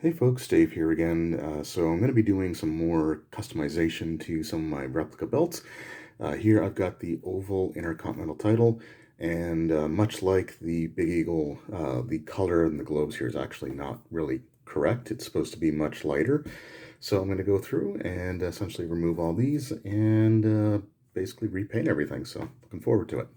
Hey folks, Dave here again. So I'm going to be doing some more customization to some of my replica belts. Here I've got the oval intercontinental title, and much like the Big Eagle, the color in the globes here is actually not really correct. It's supposed to be much lighter. So I'm going to go through and essentially remove all these and basically repaint everything. So looking forward to it.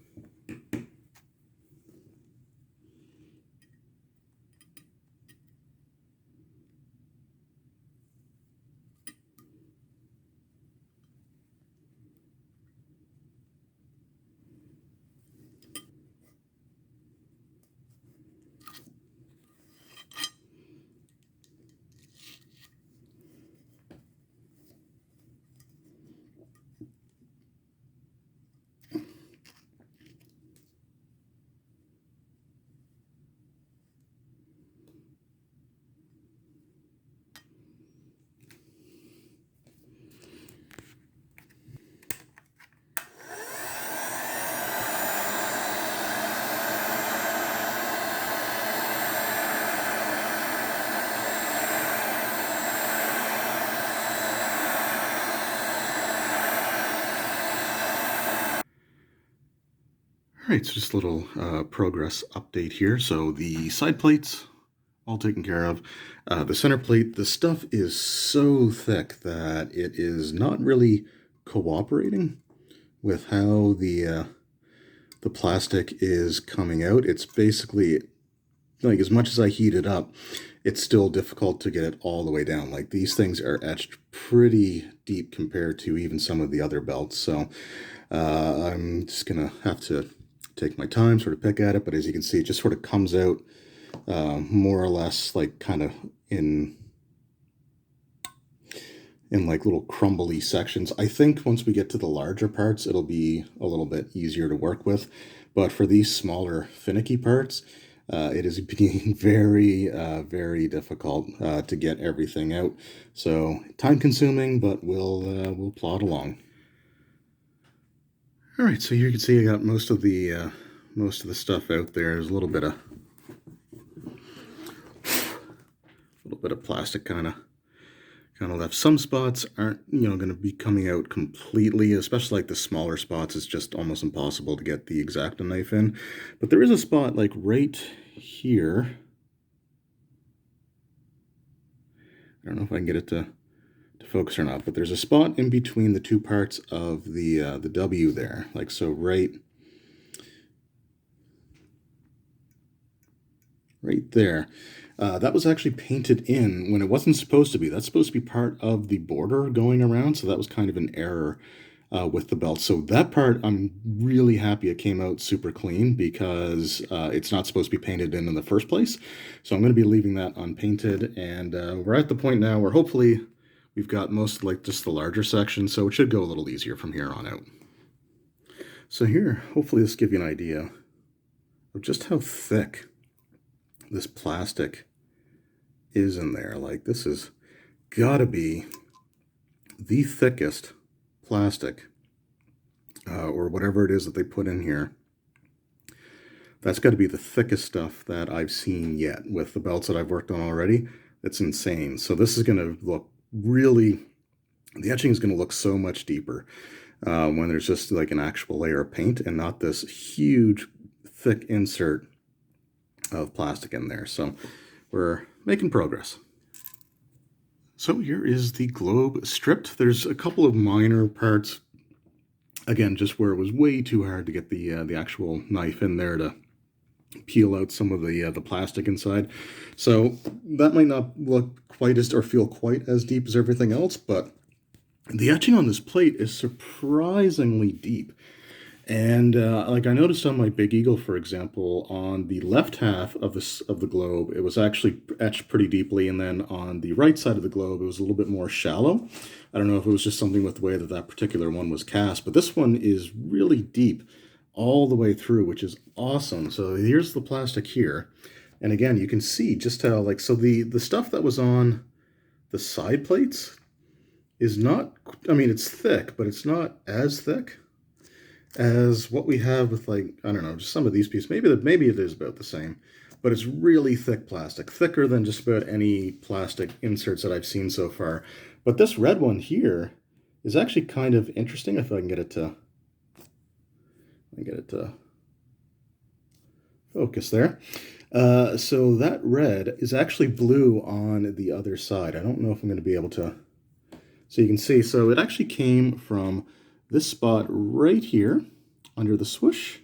All right, so just a little progress update here. So the side plates all taken care of. The center plate, the stuff is so thick that it is not really cooperating with how the plastic is coming out. It's basically like as much as I heat it up, it's still difficult to get it all the way down. Like these things are etched pretty deep compared to even some of the other belts. So I'm just gonna have to take my time, sort of pick at it. But as you can see, it just sort of comes out more or less like kind of in like little crumbly sections. I think once we get to the larger parts, it'll be a little bit easier to work with. But for these smaller, finicky parts, it is being very difficult to get everything out. So time consuming, but we'll plod along. All right, so you can see I got most of the stuff out there. There's a little bit of plastic kind of left. Some spots aren't going to be coming out completely, especially like the smaller spots. It's just almost impossible to get the X-Acto knife in. But there is a spot like right here. I don't know if I can get it to focus or not, but there's a spot in between the two parts of the W there, like so right there. That was actually painted in when it wasn't supposed to be. That's supposed to be part of the border going around, so that was kind of an error with the belt. So that part, I'm really happy it came out super clean because it's not supposed to be painted in the first place. So I'm going to be leaving that unpainted, and we're at the point now where hopefully we've got most like just the larger section, so it should go a little easier from here on out. So here, hopefully this gives you an idea of just how thick this plastic is in there. Like this has gotta be the thickest plastic or whatever it is that they put in here. That's got to be the thickest stuff that I've seen yet with the belts that I've worked on already. It's insane. So this is going to look really, the etching is going to look so much deeper when there's just like an actual layer of paint and not this huge thick insert of plastic in there. So we're making progress. So here is the globe stripped. There's a couple of minor parts, again, just where it was way too hard to get the actual knife in there to peel out some of the plastic inside. So that might not look quite as or feel quite as deep as everything else, but the etching on this plate is surprisingly deep. And like I noticed on my Big Eagle, for example, on the left half of the globe, it was actually etched pretty deeply, and then on the right side of the globe, it was a little bit more shallow. I don't know if it was just something with the way that that particular one was cast, but this one is really deep all the way through, which is awesome. So here's the plastic here, and again, you can see just how like so the stuff that was on the side plates is not. I mean, it's thick, but it's not as thick as what we have with like, I don't know, just some of these pieces. Maybe it is about the same. but it's really thick plastic, thicker than just about any plastic inserts that I've seen so far. But this red one here is actually kind of interesting. If I can get it to, focus there. So that red is actually blue on the other side. I don't know if I'm going to be able to, so you can see, so it actually came from this spot right here under the swoosh,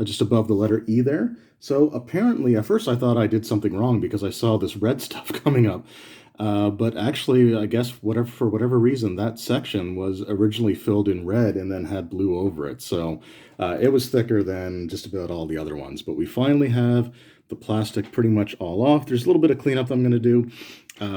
just above the letter E there. So apparently, at first I thought I did something wrong because I saw this red stuff coming up. But actually, I guess for whatever reason, that section was originally filled in red and then had blue over it. So it was thicker than just about all the other ones. But we finally have the plastic pretty much all off. There's a little bit of cleanup I'm going to do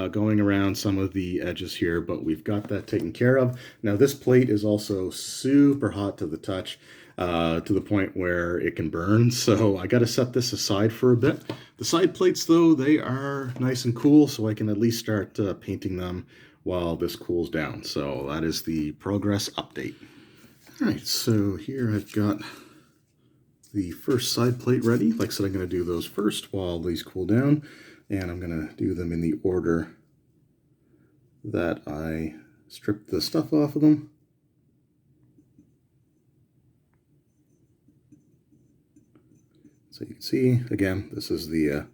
going around some of the edges here, but we've got that taken care of. Now this plate is also super hot to the touch. To the point where it can burn. So I got to set this aside for a bit. The side plates, though, they are nice and cool, so I can at least start painting them while this cools down. So that is the progress update. All right, so here I've got the first side plate ready. Like I said, I'm going to do those first while these cool down, and I'm going to do them in the order that I stripped the stuff off of them. So you can see, again, this is the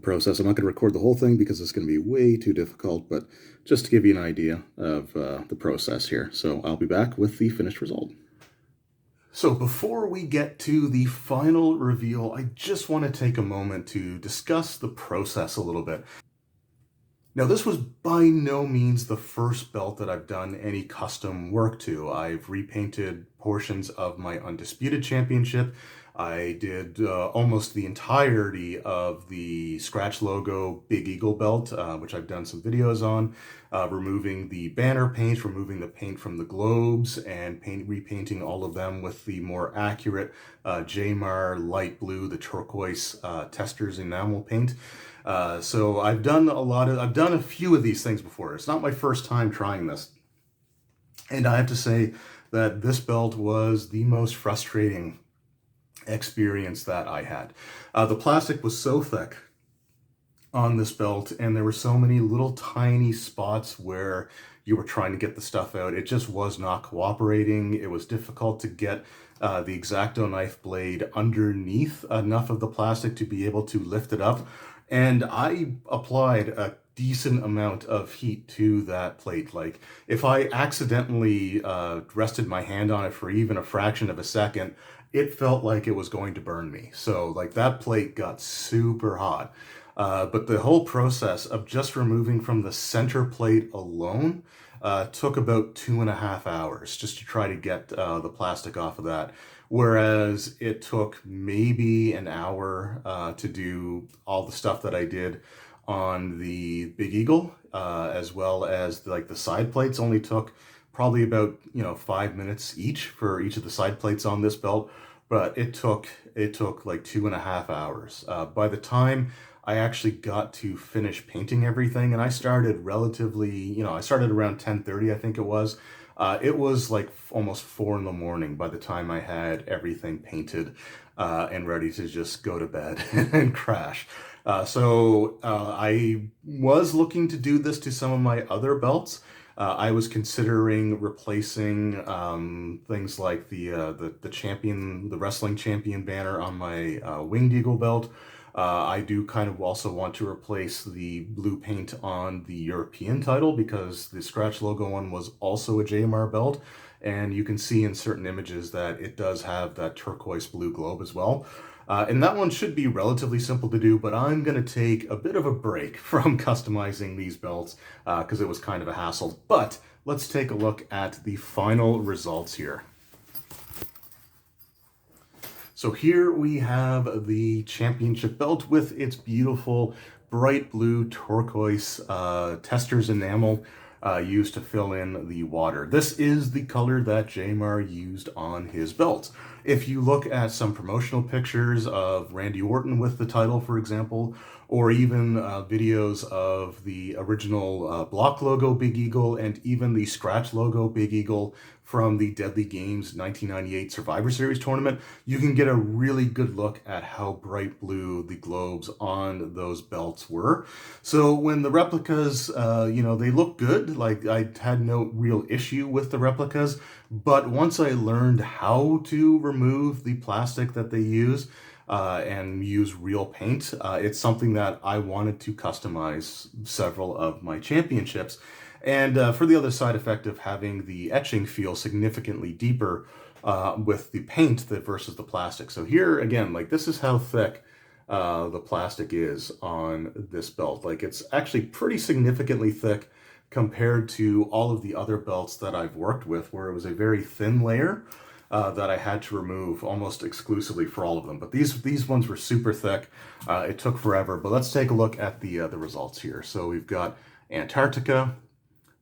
process. I'm not going to record the whole thing because it's going to be way too difficult, but just to give you an idea of the process here. So I'll be back with the finished result. So before we get to the final reveal, I just want to take a moment to discuss the process a little bit. Now, this was by no means the first belt that I've done any custom work to. I've repainted portions of my Undisputed Championship. I did almost the entirety of the Scratch logo Big Eagle belt, which I've done some videos on, removing the banner paint, removing the paint from the globes, and repainting all of them with the more accurate Jmar light blue, the turquoise Testors enamel paint. So I've done a few of these things before. It's not my first time trying this. And I have to say that this belt was the most frustrating experience that I had. The plastic was so thick on this belt, and there were so many little tiny spots where you were trying to get the stuff out. It just was not cooperating. It was difficult to get the X-Acto knife blade underneath enough of the plastic to be able to lift it up. And I applied a decent amount of heat to that plate. Like, if I accidentally rested my hand on it for even a fraction of a second, it felt like it was going to burn me. So, like, that plate got super hot. But the whole process of just removing from the center plate alone took about 2.5 hours just to try to get the plastic off of that. Whereas it took maybe an hour to do all the stuff that I did on the Big Eagle, as well as like the side plates only took probably about 5 minutes each for each of the side plates on this belt. But it took like 2.5 hours. By the time I actually got to finish painting everything, and I started relatively, I started around 10:30, I think it was. It was like almost 4 in the morning by the time I had everything painted and ready to just go to bed and crash. So I was looking to do this to some of my other belts. I was considering replacing things like the champion, the wrestling champion banner on my Winged Eagle belt. I do kind of also want to replace the blue paint on the European title because the Scratch logo one was also a Jmar belt. And you can see in certain images that it does have that turquoise blue globe as well. And that one should be relatively simple to do, but I'm going to take a bit of a break from customizing these belts because it was kind of a hassle. But let's take a look at the final results here. So here we have the championship belt with its beautiful bright blue turquoise Testors enamel used to fill in the water. This is the color that Jmar used on his belt. If you look at some promotional pictures of Randy Orton with the title, for example, or even videos of the original block logo Big Eagle and even the Scratch logo Big Eagle from the Deadly Games 1998 Survivor Series tournament, you can get a really good look at how bright blue the globes on those belts were. So when the replicas, they look good. Like, I had no real issue with the replicas, but once I learned how to remove the plastic that they use, and use real paint. It's something that I wanted to customize several of my championships. And for the other side effect of having the etching feel significantly deeper with the paint versus the plastic. So here, again, like, this is how thick the plastic is on this belt. Like, it's actually pretty significantly thick compared to all of the other belts that I've worked with, where it was a very thin layer that I had to remove almost exclusively for all of them. But these ones were super thick. It took forever. But let's take a look at the results here. So we've got Antarctica,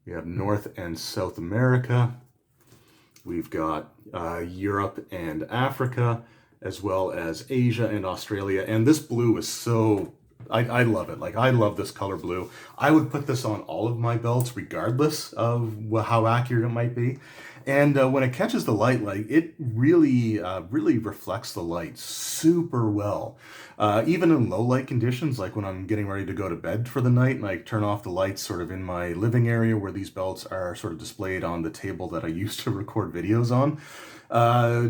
we have North and South America, we've got Europe and Africa, as well as Asia and Australia. And this blue is so, I love it. Like, I love this color blue. I would put this on all of my belts, regardless of how accurate it might be. And when it catches the light, like, it really reflects the light super well. Even in low light conditions, like when I'm getting ready to go to bed for the night, and I turn off the lights sort of in my living area where these belts are sort of displayed on the table that I used to record videos on.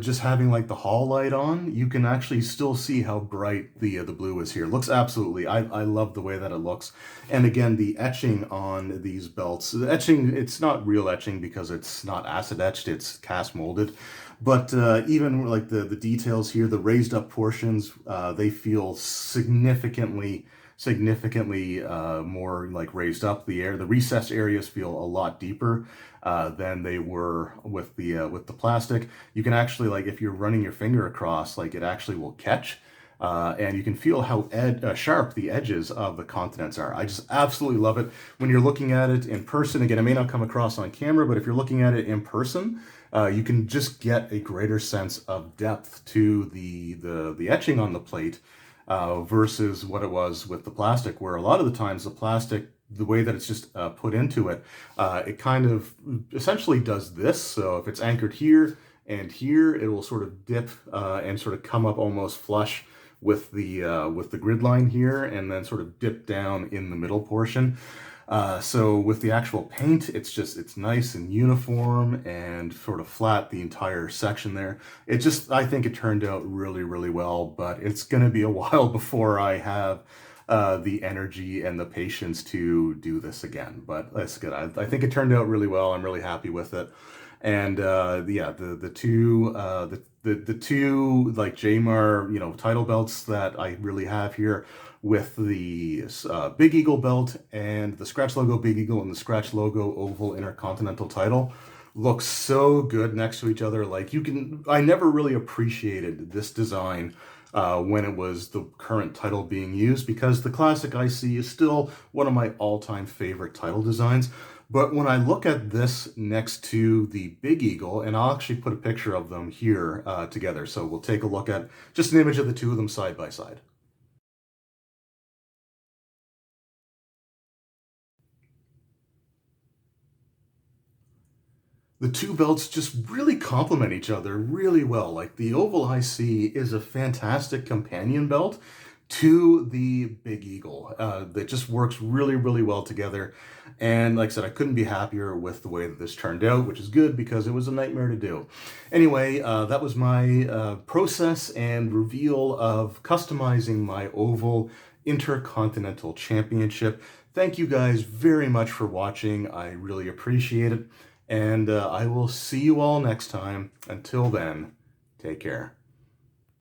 Just having like the hall light on, you can actually still see how bright the blue is here. It looks absolutely, I love the way that it looks. And again, the etching on these belts, the etching, it's not real etching because it's not acid etched, it's cast molded. But even like the details here, the raised up portions, they feel significantly more like raised up. The recessed areas feel a lot deeper than they were with the plastic. You can actually, like, if you're running your finger across, like, it actually will catch. And you can feel how sharp the edges of the continents are. I just absolutely love it. When you're looking at it in person, again, it may not come across on camera, but if you're looking at it in person, you can just get a greater sense of depth to the etching on the plate versus what it was with the plastic, where a lot of the times the plastic, the way that it's just put into it, it kind of essentially does this. So if it's anchored here and here, it will sort of dip and sort of come up almost flush with the grid line here, and then sort of dip down in the middle portion. So with the actual paint, it's nice and uniform and sort of flat, the entire section there. I think it turned out really, really well, but it's going to be a while before I have the energy and the patience to do this again. But that's good. I think it turned out really well. I'm really happy with it. And yeah, the two like JMAR, title belts that I really have here, with the Big Eagle belt and the Scratch logo Big Eagle and the Scratch logo Oval Intercontinental title, look so good next to each other. Like, I never really appreciated this design when it was the current title being used, because the classic IC is still one of my all-time favorite title designs. But when I look at this next to the Big Eagle, and I'll actually put a picture of them here together, so we'll take a look at just an image of the two of them side by side. The two belts just really complement each other really well. Like, the Oval IC is a fantastic companion belt to the Big Eagle that just works really, really well together. And like I said, I couldn't be happier with the way that this turned out, which is good because it was a nightmare to do. Anyway, that was my process and reveal of customizing my Oval Intercontinental Championship. Thank you guys very much for watching. I really appreciate it. And I will see you all next time. Until then, take care.